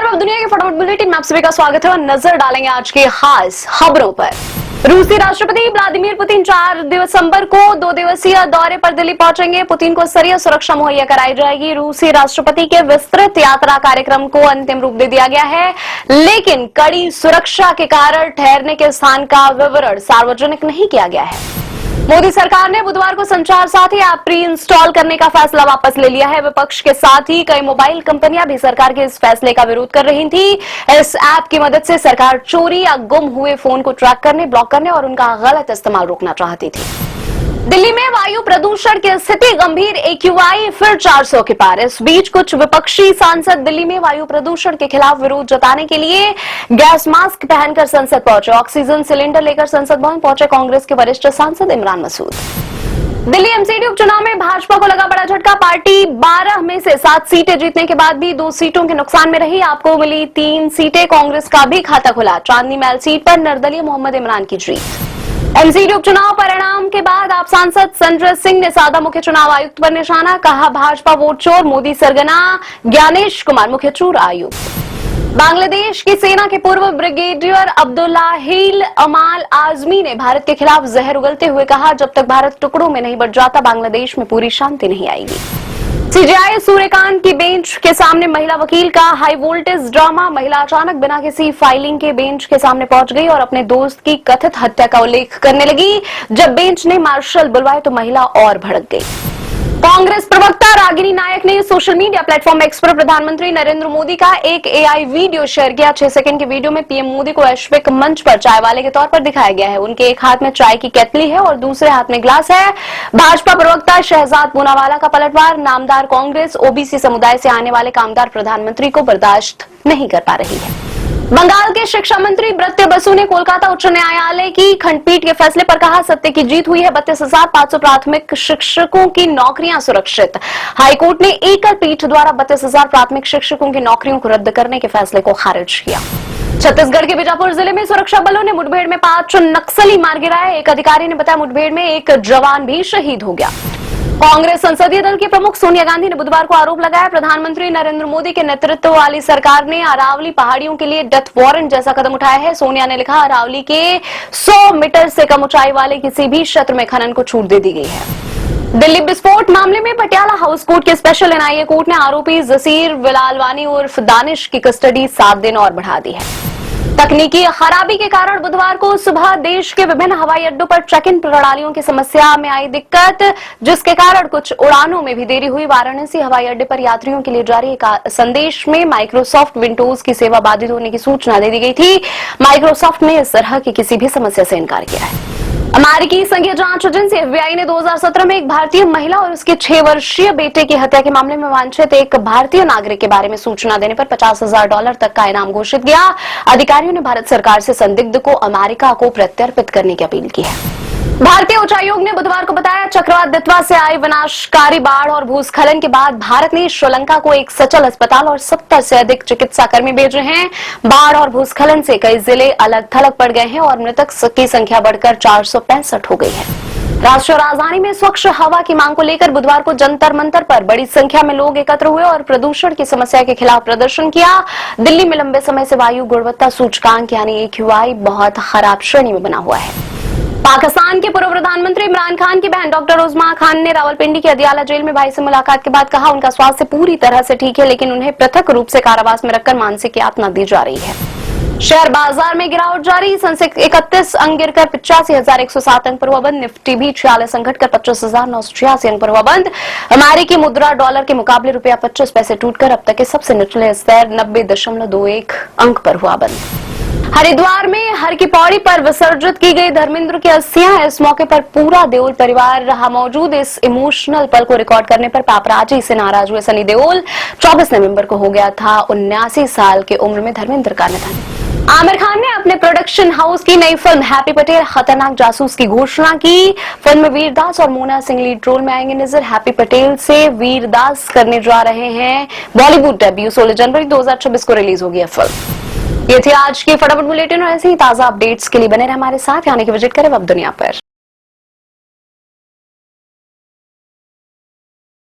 नमस्कार, दुनिया के फटाफट बुलेटिन में आप सभी का स्वागत है और नजर डालेंगे आज की खास खबरों पर। रूसी राष्ट्रपति व्लादिमीर पुतिन 4 दिसंबर को 2 दिवसीय दौरे पर दिल्ली पहुंचेंगे। पुतिन को स्तरीय सुरक्षा मुहैया कराई जाएगी। रूसी राष्ट्रपति के विस्तृत यात्रा कार्यक्रम को अंतिम रूप दे दिया गया है, लेकिन कड़ी सुरक्षा के कारण ठहरने के स्थान का विवरण सार्वजनिक नहीं किया गया है। मोदी सरकार ने बुधवार को संचार साथी ऐप प्री इंस्टॉल करने का फैसला वापस ले लिया है। विपक्ष के साथ ही कई मोबाइल कंपनियां भी सरकार के इस फैसले का विरोध कर रही थी। इस ऐप की मदद से सरकार चोरी या गुम हुए फोन को ट्रैक करने, ब्लॉक करने और उनका गलत इस्तेमाल रोकना चाहती थी। दिल्ली में वायु प्रदूषण की स्थिति गंभीर, AQI फिर 400 के पार। इस बीच कुछ विपक्षी सांसद दिल्ली में वायु प्रदूषण के खिलाफ विरोध जताने के लिए गैस मास्क पहनकर संसद पहुंचे। ऑक्सीजन सिलेंडर लेकर संसद भवन पहुंचे कांग्रेस के वरिष्ठ सांसद इमरान मसूद। दिल्ली एमसीडी उपचुनाव में भाजपा को लगा बड़ा झटका। पार्टी 12 में से 7 सीटें जीतने के बाद भी 2 सीटों के नुकसान में रही। आपको मिली 3 सीटें। कांग्रेस का भी खाता खुला। चांदनी महल सीट पर निर्दलीय मोहम्मद इमरान की जीत। एमसीडी उपचुनाव परिणाम के बाद आप सांसद संजय सिंह ने साधा मुख्य चुनाव आयुक्त पर निशाना। कहा भाजपा वोट चोर, मोदी सरगना। ज्ञानेश कुमार मुख्य चुनाव आयुक्त। बांग्लादेश की सेना के पूर्व ब्रिगेडियर अब्दुल्लाहिल अमाल आजमी ने भारत के खिलाफ जहर उगलते हुए कहा, जब तक भारत टुकड़ों में नहीं बंट जाता बांग्लादेश में पूरी शांति नहीं आएगी। सीजेआई सूर्यकांत की बेंच के सामने महिला वकील का हाई वोल्टेज ड्रामा। महिला अचानक बिना किसी फाइलिंग के बेंच के सामने पहुंच गई और अपने दोस्त की कथित हत्या का उल्लेख करने लगी। जब बेंच ने मार्शल बुलवाए तो महिला और भड़क गई। कांग्रेस प्रवक्ता रागिनी नायक ने सोशल मीडिया प्लेटफॉर्म एक्स पर प्रधानमंत्री नरेंद्र मोदी का एक AI वीडियो शेयर किया। 6 सेकंड के वीडियो में पीएम मोदी को वैश्विक मंच पर चाय वाले के तौर पर दिखाया गया है। उनके एक हाथ में चाय की केतली है और दूसरे हाथ में ग्लास है। भाजपा प्रवक्ता शहजाद पूनावाला का पलटवार। नामदार कांग्रेस ओबीसी समुदाय से आने वाले कामदार प्रधानमंत्री को बर्दाश्त नहीं कर पा रही है। बंगाल के शिक्षा मंत्री ब्रत्य बसु ने कोलकाता उच्च न्यायालय की खंडपीठ के फैसले पर कहा, सत्य की जीत हुई है। 32,500 प्राथमिक शिक्षकों की नौकरियां सुरक्षित। हाईकोर्ट ने एकल पीठ द्वारा 32,000 प्राथमिक शिक्षकों की नौकरियों को रद्द करने के फैसले को खारिज किया। छत्तीसगढ़ के बीजापुर जिले में सुरक्षा बलों ने मुठभेड़ में 5 नक्सली मार गिराए। एक अधिकारी ने बताया मुठभेड़ में एक जवान भी शहीद हो गया। कांग्रेस संसदीय दल की प्रमुख सोनिया गांधी ने बुधवार को आरोप लगाया, प्रधानमंत्री नरेंद्र मोदी के नेतृत्व वाली सरकार ने अरावली पहाड़ियों के लिए डेथ वारंट जैसा कदम उठाया है। सोनिया ने लिखा, अरावली के 100 मीटर से कम ऊंचाई वाले किसी भी क्षेत्र में खनन को छूट दे दी गई है। दिल्ली विस्फोट मामले में पटियाला हाउस कोर्ट के स्पेशल एनआईए कोर्ट ने आरोपी जसीर विलालवानी उर्फ दानिश की कस्टडी 7 दिन और बढ़ा दी है। तकनीकी खराबी के कारण बुधवार को सुबह देश के विभिन्न हवाई अड्डों पर चेक इन प्रणालियों की समस्या में आई दिक्कत, जिसके कारण कुछ उड़ानों में भी देरी हुई। वाराणसी हवाई अड्डे पर यात्रियों के लिए जारी एक संदेश में माइक्रोसॉफ्ट विंडोज की सेवा बाधित होने की सूचना दे दी गई थी। माइक्रोसॉफ्ट ने इस तरह की किसी भी समस्या से इनकार किया है। अमेरिकी संघीय जांच एजेंसी FBI ने 2017 में एक भारतीय महिला और उसके 6 वर्षीय बेटे की हत्या के मामले में वांछित एक भारतीय नागरिक के बारे में सूचना देने पर $50,000 तक का इनाम घोषित किया। अधिकारियों ने भारत सरकार से संदिग्ध को अमेरिका को प्रत्यर्पित करने की अपील की है। भारतीय उच्चायोग ने बुधवार को बताया, चक्रवात दितवा से आई विनाशकारी बाढ़ और भूस्खलन के बाद भारत ने श्रीलंका को एक सचल अस्पताल और 70 से अधिक चिकित्सा कर्मी भेजे हैं। बाढ़ और भूस्खलन से कई जिले अलग थलग पड़ गए हैं और मृतक की संख्या बढ़कर 465 हो गई है। राष्ट्रीय राजधानी में स्वच्छ हवा की मांग को लेकर बुधवार को जंतर मंतर पर बड़ी संख्या में लोग एकत्र हुए और प्रदूषण की समस्या के खिलाफ प्रदर्शन किया। दिल्ली में लंबे समय से वायु गुणवत्ता सूचकांक यानी AQI बहुत खराब श्रेणी में बना हुआ है। पाकिस्तान के पूर्व प्रधानमंत्री इमरान खान की बहन डॉक्टर उस्मा खान ने रावलपिंडी की अदियाला जेल में भाई से मुलाकात के बाद कहा, उनका स्वास्थ्य पूरी तरह से ठीक है, लेकिन उन्हें पृथक रूप से कारावास में रखकर मानसिक यातना दी जा रही है। शेयर बाजार में गिरावट जारी। सेंसेक्स 31 अंक गिरकर 85,107 अंक पर हुआ बंद। निफ्टी भी 46 अंक घटकर 25,986 अंक पर हुआ बंद। अमेरिकी मुद्रा डॉलर के मुकाबले रुपया 25 पैसे टूटकर अब तक के सबसे निचले स्तर 90.21 अंक पर हुआ बंद। हरिद्वार में हर की पौड़ी पर विसर्जित की गई धर्मेंद्र की अस्थियां। इस मौके पर पूरा देओल परिवार रहा मौजूद। इस इमोशनल पल को रिकॉर्ड करने पर पापराजी से नाराज हुए सनी देओल। 24 नवंबर को हो गया था 79 साल की उम्र में धर्मेंद्र का निधन। आमिर खान ने अपने प्रोडक्शन हाउस की नई फिल्म हैप्पी पटेल खतरनाक जासूस की घोषणा की। फिल्म में वीरदास और मोना सिंह लीड रोल में आएंगे नजर। हैप्पी पटेल से वीरदास करने जा रहे हैं बॉलीवुड डेब्यू। 16 जनवरी 2026 को रिलीज होगी यह फिल्म। ये थी आज की फटाफट बुलेटिन और ऐसे ही ताजा अपडेट्स के लिए बने रहे हमारे साथ, यानी कि विजिट करें वेब दुनिया पर।